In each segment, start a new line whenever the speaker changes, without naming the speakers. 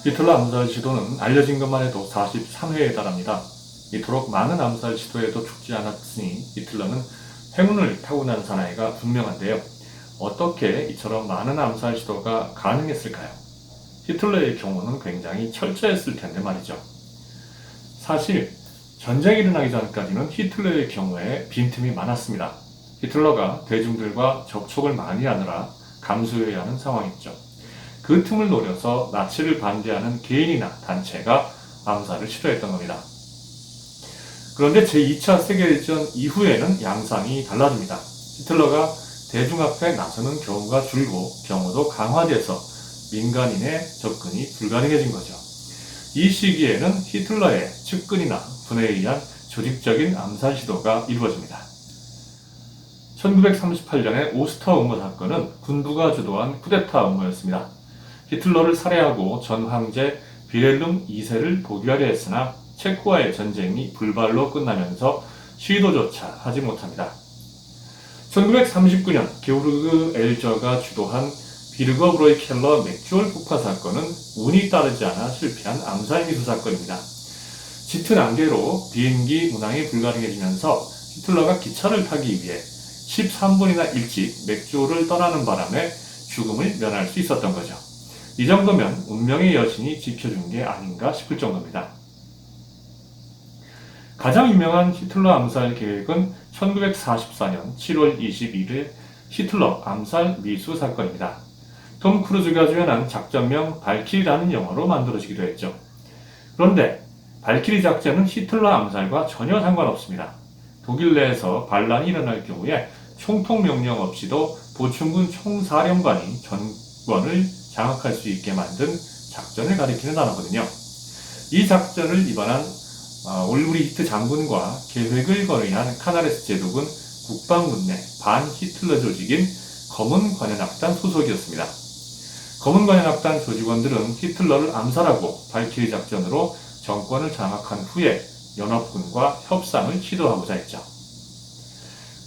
히틀러 암살 시도는 알려진 것만 해도 43회에 달합니다. 이토록 많은 암살 시도에도 죽지 않았으니 히틀러는 행운을 타고난 사나이가 분명한데요. 어떻게 이처럼 많은 암살 시도가 가능했을까요? 히틀러의 경우는 굉장히 철저했을 텐데 말이죠. 사실 전쟁이 일어나기 전까지는 히틀러의 경우에 빈틈이 많았습니다. 히틀러가 대중들과 접촉을 많이 하느라 감수해야 하는 상황이었죠. 그 틈을 노려서 나치를 반대하는 개인이나 단체가 암살을 시도했던 겁니다. 그런데 제2차 세계대전 이후에는 양상이 달라집니다. 히틀러가 대중 앞에 나서는 경우가 줄고 경우도 강화돼서 민간인의 접근이 불가능해진 거죠. 이 시기에는 히틀러의 측근이나 분에 의한 조직적인 암살 시도가 이루어집니다. 1938년의 오스터 음모 사건은 군부가 주도한 쿠데타 음모였습니다. 히틀러를 살해하고 전 황제 빌헬름 2세를 복위하려 했으나 체코와의 전쟁이 불발로 끝나면서 시도조차 하지 못합니다. 1939년 게오르그 엘저가 주도한 비르거 브로이켈러 맥주얼 폭파 사건은 운이 따르지 않아 실패한 암살 미수 사건입니다. 짙은 안개로 비행기 운항이 불가능해지면서 히틀러가 기차를 타기 위해 13분이나 일찍 맥주를 떠나는 바람에 죽음을 면할 수 있었던 거죠. 이 정도면 운명의 여신이 지켜준 게 아닌가 싶을 정도입니다. 가장 유명한 히틀러 암살 계획은 1944년 7월 21일 히틀러 암살 미수 사건입니다. 톰 크루즈가 주연한 작전명 발키리라는 영화로 만들어지기도 했죠. 그런데 발키리 작전은 히틀러 암살과 전혀 상관없습니다. 독일 내에서 반란이 일어날 경우에 총통 명령 없이도 보충군 총사령관이 전권을 장악할 수 있게 만든 작전을 가리키는 단어거든요. 이 작전을 입안한 올브리히트 장군과 계획을 건의한 카나레스 제독은 국방군 내 반히틀러 조직인 검은 관현악단 소속이었습니다. 검은 관현악단 조직원들은 히틀러를 암살하고 발키리 작전으로 정권을 장악한 후에 연합군과 협상을 시도하고자 했죠.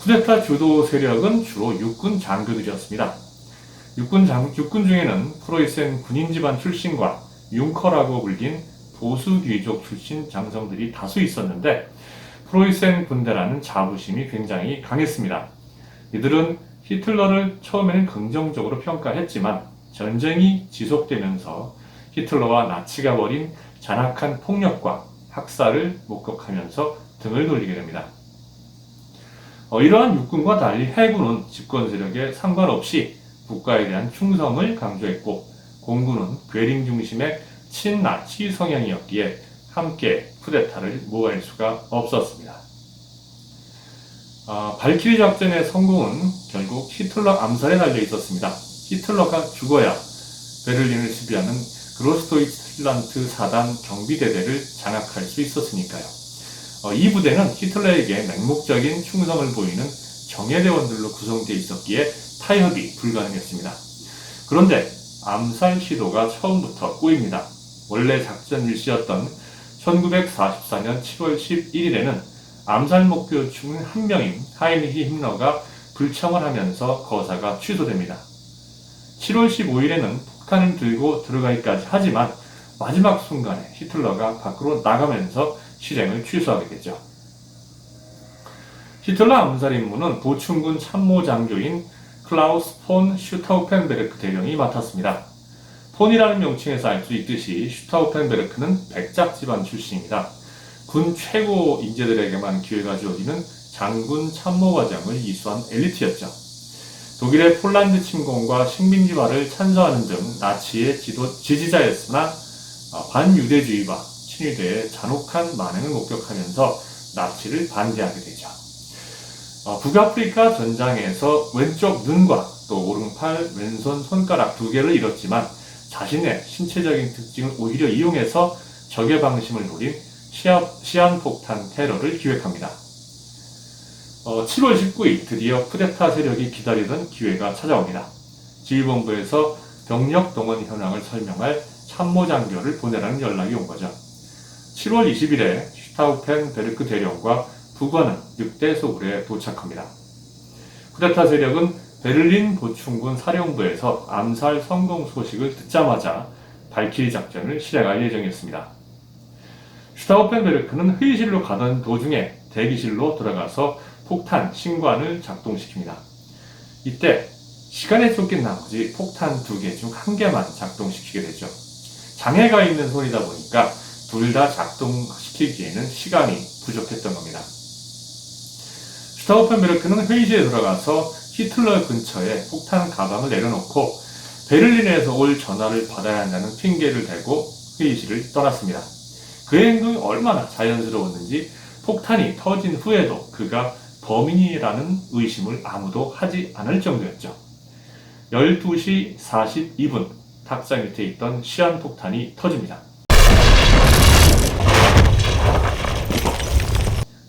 쿠데타 주도 세력은 주로 육군 장교들이었습니다. 육군 중에는 프로이센 군인 집안 출신과 융커라고 불린 보수 귀족 출신 장성들이 다수 있었는데 프로이센 군대라는 자부심이 굉장히 강했습니다. 이들은 히틀러를 처음에는 긍정적으로 평가했지만 전쟁이 지속되면서 히틀러와 나치가 벌인 잔악한 폭력과 학살을 목격하면서 등을 돌리게 됩니다. 이러한 육군과 달리 해군은 집권 세력에 상관없이 국가에 대한 충성을 강조했고 공군은 괴링 중심의 친나치 성향이었기에 함께 쿠데타를 모할 수가 없었습니다. 발키리 작전의 성공은 결국 히틀러 암살에 달려 있었습니다. 히틀러가 죽어야 베를린을 수비하는 그로스토이틀란트 4단 경비대대를 장악할 수 있었으니까요. 이 부대는 히틀러에게 맹목적인 충성을 보이는 정예대원들로 구성되어 있었기에 타협이 불가능했습니다. 그런데 암살 시도가 처음부터 꼬입니다. 원래 작전 일시였던 1944년 7월 11일에는 암살 목표 중 한 명인 하이리히 힘러가 불청을 하면서 거사가 취소됩니다. 7월 15일에는 폭탄을 들고 들어가기까지 하지만 마지막 순간에 히틀러가 밖으로 나가면서 실행을 취소하게 되죠. 히틀러 암살 임무는 보충군 참모장교인 클라우스 폰 슈타우펜베르크 대령이 맡았습니다. 폰이라는 명칭에서 알 수 있듯이 슈타우펜베르크는 백작 집안 출신입니다. 군 최고 인재들에게만 기회가 주어지는 장군 참모과정을 이수한 엘리트였죠. 독일의 폴란드 침공과 식민지화를 찬성하는 등 나치의 지지자였으나 반유대주의와 친위대의 잔혹한 만행을 목격하면서 나치를 반대하게 되죠. 북아프리카 전장에서 왼쪽 눈과 또 오른팔, 왼손, 손가락 2개를 잃었지만 자신의 신체적인 특징을 오히려 이용해서 적의 방심을 노린 시한폭탄 테러를 기획합니다. 7월 19일 드디어 쿠데타 세력이 기다리던 기회가 찾아옵니다. 지휘본부에서 병력 동원 현황을 설명할 참모장교를 보내라는 연락이 온 거죠. 7월 20일에 슈타우펜베르크 대령과 부관은 늑대 소굴에 도착합니다. 쿠데타 세력은 베를린 보충군 사령부에서 암살 성공 소식을 듣자마자 발키리 작전을 실행할 예정이었습니다. 슈타우펜베르크는 회의실로 가던 도중에 대기실로 들어가서 폭탄 신관을 작동시킵니다. 이때 시간에 쫓긴 나머지 폭탄 2개 중 1개만 작동시키게 되죠. 장애가 있는 손이다 보니까 둘 다 작동시키기에는 시간이 부족했던 겁니다. 슈타우펜베르크는 회의실에 들어가서 히틀러 근처에 폭탄 가방을 내려놓고 베를린에서 올 전화를 받아야 한다는 핑계를 대고 회의실을 떠났습니다. 그의 행동이 얼마나 자연스러웠는지 폭탄이 터진 후에도 그가 범인이라는 의심을 아무도 하지 않을 정도였죠. 12시 42분 탁자 밑에 있던 시한폭탄이 터집니다.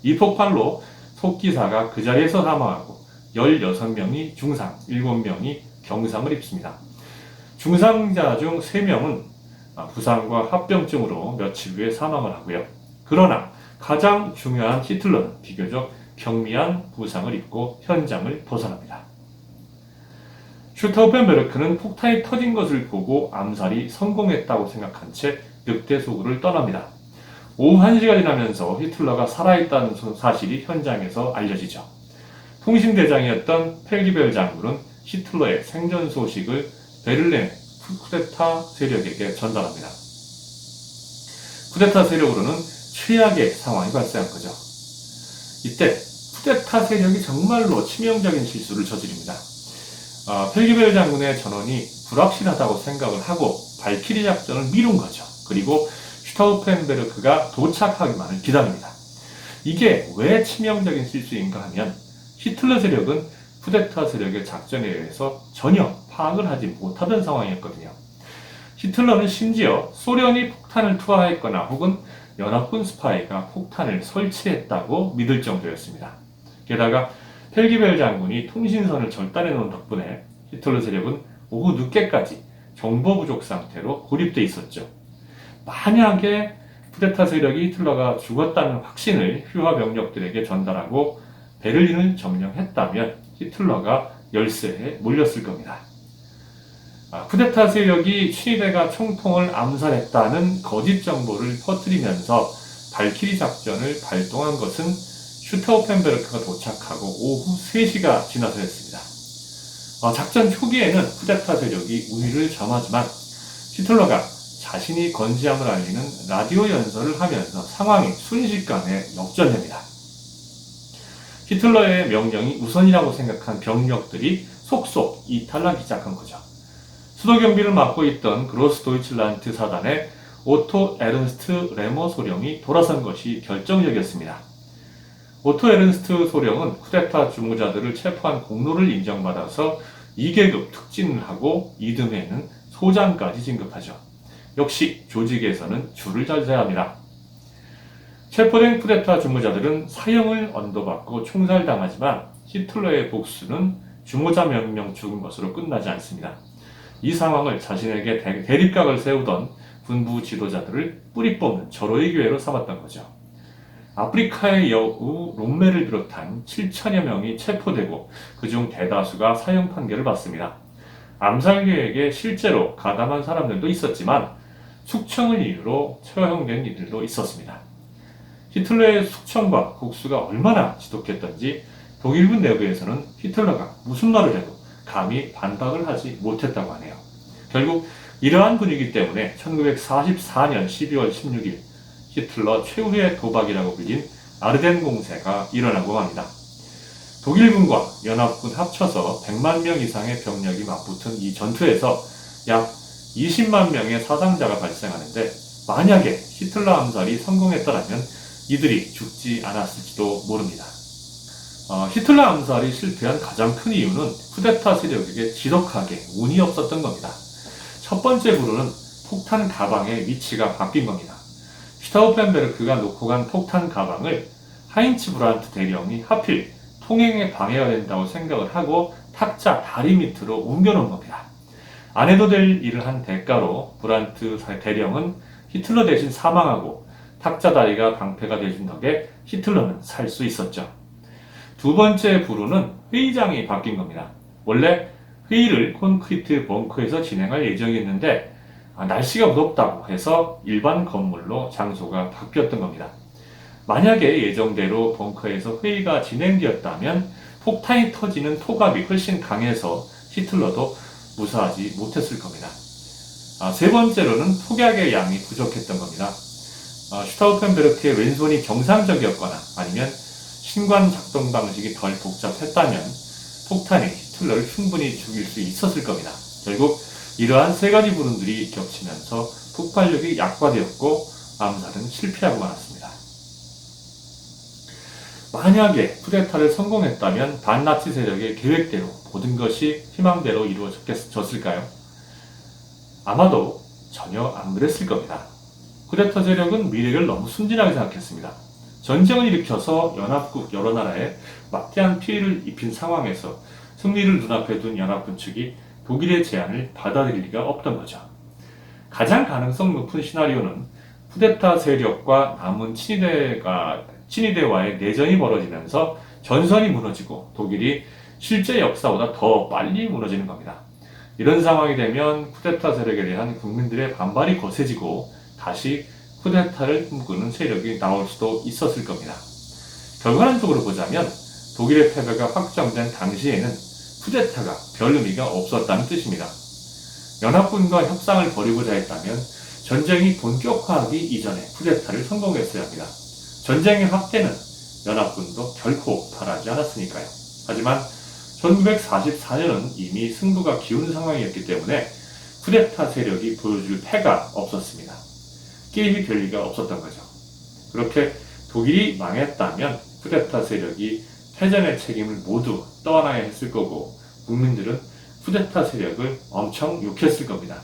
이 폭발로 속기사가 그 자리에서 사망하고 16명이 중상, 7명이 경상을 입습니다. 중상자 중 3명은 부상과 합병증으로 며칠 후에 사망을 하고요. 그러나 가장 중요한 히틀러는 비교적 경미한 부상을 입고 현장을 벗어납니다. 슈타우펜베르크는 폭탄이 터진 것을 보고 암살이 성공했다고 생각한 채 늑대소굴을 떠납니다. 오후 1시가 지나면서 히틀러가 살아있다는 사실이 현장에서 알려지죠. 통신대장이었던 펠기벨 장군은 히틀러의 생존 소식을 베를린 쿠데타 세력에게 전달합니다. 쿠데타 세력으로는 최악의 상황이 발생한 거죠. 이때 쿠데타 세력이 정말로 치명적인 실수를 저지릅니다. 펠기벨 장군의 전원이 불확실하다고 생각을 하고 발키리 작전을 미룬 거죠. 그리고 슈타우펜베르크가 도착하기만을 기다립니다. 이게 왜 치명적인 실수인가 하면 히틀러 세력은 쿠데타 세력의 작전에 의해서 전혀 파악을 하지 못하던 상황이었거든요. 히틀러는 심지어 소련이 폭탄을 투하했거나 혹은 연합군 스파이가 폭탄을 설치했다고 믿을 정도였습니다. 게다가 펠기벨 장군이 통신선을 절단해 놓은 덕분에 히틀러 세력은 오후 늦게까지 정보 부족 상태로 고립돼 있었죠. 만약에 쿠데타 세력이 히틀러가 죽었다는 확신을 휴하 병력들에게 전달하고 베를린을 점령했다면 히틀러가 열세에 몰렸을 겁니다. 쿠데타 세력이 친위대가 총통을 암살했다는 거짓 정보를 퍼뜨리면서 발키리 작전을 발동한 것은 슈타우펜베르크가 도착하고 오후 3시가 지나서였습니다. 작전 초기에는 쿠데타 세력이 우위를 점하지만 히틀러가 자신이 건재함을 알리는 라디오 연설을 하면서 상황이 순식간에 역전됩니다. 히틀러의 명령이 우선이라고 생각한 병력들이 속속 이탈하기 시작한 거죠. 수도 경비를 맡고 있던 그로스도이칠란트 사단의 오토 에른스트 레머 소령이 돌아선 것이 결정적이었습니다. 오토 에른스트 소령은 쿠데타 주무자들을 체포한 공로를 인정받아서 2계급 특진을 하고 이듬해에는 소장까지 진급하죠. 역시 조직에서는 줄을 잘 서야 합니다. 체포된 쿠데타 주무자들은 사형을 언도받고 총살당하지만 히틀러의 복수는 주무자 몇 명 죽은 것으로 끝나지 않습니다. 이 상황을 자신에게 대립각을 세우던 군부 지도자들을 뿌리 뽑는 절호의 기회로 삼았던 거죠. 아프리카의 여우 롬메를 비롯한 7천여 명이 체포되고 그중 대다수가 사형 판결을 받습니다. 암살 계획에 실제로 가담한 사람들도 있었지만 숙청을 이유로 처형된 이들도 있었습니다. 히틀러의 숙청과 복수가 얼마나 지독했던지 독일군 내부에서는 히틀러가 무슨 말을 해도 감히 반박을 하지 못했다고 하네요. 결국 이러한 분위기 때문에 1944년 12월 16일 히틀러 최후의 도박이라고 불린 아르덴 공세가 일어나고 맙니다. 독일군과 연합군 합쳐서 100만 명 이상의 병력이 맞붙은 이 전투에서 약 20만 명의 사상자가 발생하는데 만약에 히틀러 암살이 성공했더라면 이들이 죽지 않았을지도 모릅니다. 히틀러 암살이 실패한 가장 큰 이유는 쿠데타 세력에게 지독하게 운이 없었던 겁니다. 첫 번째 부류는 폭탄 가방의 위치가 바뀐 겁니다. 슈타우펜베르크가 놓고 간 폭탄 가방을 하인츠 브란트 대령이 하필 통행에 방해가 된다고 생각을 하고 탁자 다리 밑으로 옮겨놓은 겁니다. 안 해도 될 일을 한 대가로 브란트 대령은 히틀러 대신 사망하고 탁자 다리가 방패가 되신 덕에 히틀러는 살 수 있었죠. 두 번째 부류는 회의장이 바뀐 겁니다. 원래 회의를 콘크리트 벙커에서 진행할 예정이었는데 날씨가 무덥다고 해서 일반 건물로 장소가 바뀌었던 겁니다. 만약에 예정대로 벙커에서 회의가 진행되었다면 폭탄이 터지는 토갑이 훨씬 강해서 히틀러도 무사하지 못했을 겁니다. 세 번째로는 폭약의 양이 부족했던 겁니다. 슈타우펜베르크의 왼손이 정상적이었거나 아니면 신관 작동 방식이 덜 복잡했다면 폭탄이 히틀러를 충분히 죽일 수 있었을 겁니다. 결국 이러한 세 가지 부분들이 겹치면서 폭발력이 약화되었고 암살은 실패하고 말았습니다. 만약에 쿠데타를 성공했다면 반나치 세력의 계획대로 모든 것이 희망대로 이루어졌을까요? 아마도 전혀 안 그랬을 겁니다. 쿠데타 세력은 미래를 너무 순진하게 생각했습니다. 전쟁을 일으켜서 연합국 여러 나라에 막대한 피해를 입힌 상황에서 승리를 눈앞에 둔 연합군 측이 독일의 제안을 받아들일 리가 없던 거죠. 가장 가능성 높은 시나리오는 쿠데타 세력과 남은 친위대와의 내전이 벌어지면서 전선이 무너지고 독일이 실제 역사보다 더 빨리 무너지는 겁니다. 이런 상황이 되면 쿠데타 세력에 대한 국민들의 반발이 거세지고 다시 쿠데타를 꿈꾸는 세력이 나올 수도 있었을 겁니다. 결과론적으로 보자면 독일의 패배가 확정된 당시에는 쿠데타가 별 의미가 없었다는 뜻입니다. 연합군과 협상을 벌이고자 했다면 전쟁이 본격화하기 이전에 쿠데타를 성공했어야 합니다. 전쟁의 확대는 연합군도 결코 바라지 않았으니까요. 하지만 1944년은 이미 승부가 기운 상황이었기 때문에 쿠데타 세력이 보여줄 패가 없었습니다. 게임이 될 리가 없었던 거죠. 그렇게 독일이 망했다면 쿠데타 세력이 패전의 책임을 모두 떠안아야 했을 거고 국민들은 쿠데타 세력을 엄청 욕했을 겁니다.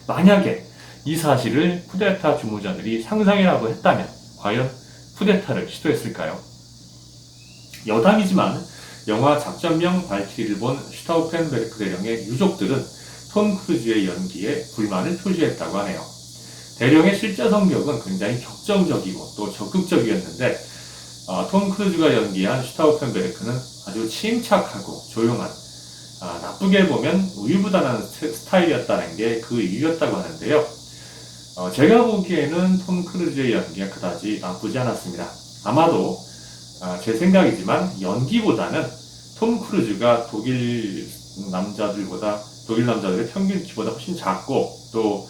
만약에 이 사실을 쿠데타 주무자들이 상상이라고 했다면 과연 쿠데타를 시도했을까요? 여담이지만 영화 작전명 발키리를 본 슈타우펜베르크 대령의 유족들은 톰 크루즈의 연기에 불만을 표시했다고 하네요. 대령의 실제 성격은 굉장히 격정적이고 또 적극적이었는데 톰 크루즈가 연기한 슈타우펜베르크는 아주 침착하고 조용한 나쁘게 보면 우유부단한 스타일이었다는 게 그 이유였다고 하는데요. 제가 보기에는 톰 크루즈의 연기가 그다지 나쁘지 않았습니다. 아마도 제 생각이지만 연기보다는 톰 크루즈가 독일 남자들의 평균 키보다 훨씬 작고 또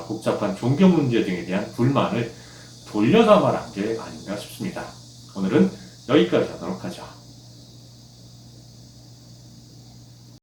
복잡한 종교 문제 등에 대한 불만을 돌려서 말한 게 아닌가 싶습니다. 오늘은 여기까지 하도록 하죠.